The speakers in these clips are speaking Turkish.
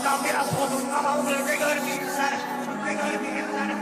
Havadan biraz odun ama böyle görmeyeyim seni. Ne görmeyeyim seni.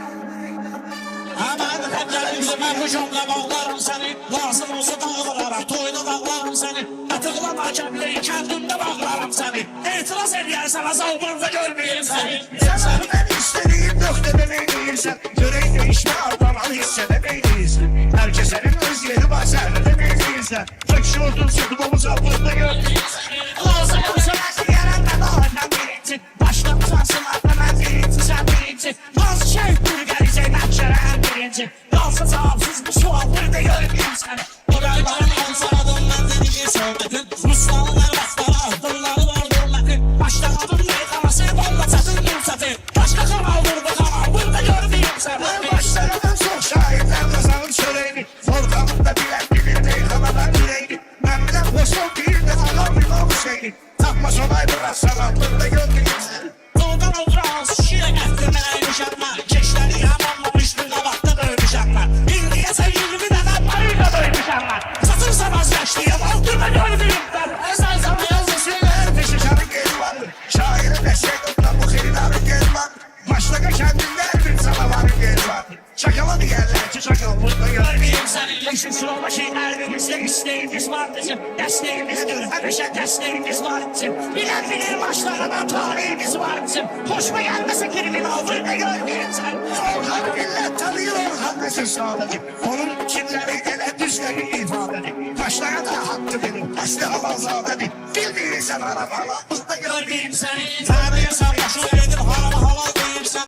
Aman heplerimizə mən bu cümlə bağlarım səni. Lazım olsa dağılaram, toyda dağlarım səni. Atıqlama kəmliyi, kəndimdə bağlarım səni. Etiraz edərsən, azalmırda görməyim səni. Sen ben istediğim noktada neydiysen, yüreğin değişme ardaman hissedemeydiysen. Herkes senin öz yeri var, sen de neydiysen. Çöküşürdün sıkmamıza burada görmeyeyim seni. Lazım olsa Nasıl yaranmadı oradan birinci. Başta uzansın atlanan birinci, sen birinci. Bazı şey bir gelecek, nakşeren birinci. Yalsa cevapsız bu sualları da görmeyeyim seni. Orayların ansaradım mən dediği söhbətin. Ruslanlar vaxtlara adımları var dövlətin. Başlamadım meyxanası, valla çatın yurtatı. Başqa kanal vurdu kanal, burada görməyim səni. Ben başlarından çok şahitler kazanır çöreğini. Volkanımda bilen bilir meyhanadan yüreğini. Ben bile boşum değil de adam bir olmuş şeyini. Takma sonay biraz sanatlarında görmeyeyim seni. Yoldan oturan şişiyə gətir mənə yuşatma. Keşləri yamanlamış bir qabaqda dövmüşəklər. İndiyə sən 20 dəfə parayla dövmüşəklər. Satırsan az yaşlıyam, altına görməyim ben. Sen sana yazısıyla peşişanın geri vardır. Şaire destek tutma bu heridarın geri vardır. Başlaka kendinde bir salavarın geri vardır. Çakaladı yerler ki çakal burada görmeyeyim seni. Leşin sıralma şeylerimizle isteğimiz var bizim. Desteğimizdir, hemşe desteğimiz var bizim. Bilen bilir başlarına tarihimiz var bizim. Hoşuma gelmese kelimin altında görmeyeyim sen. Orhan millet tanıyor Orhan Mesut sağladı. Onun kimleri gelen düzleri ifadedi. Başlara da hakkı benim. Başlara bazaladı. Bildiğin sen arabalar burada görmeyeyim seni. Tanrı'ya sağ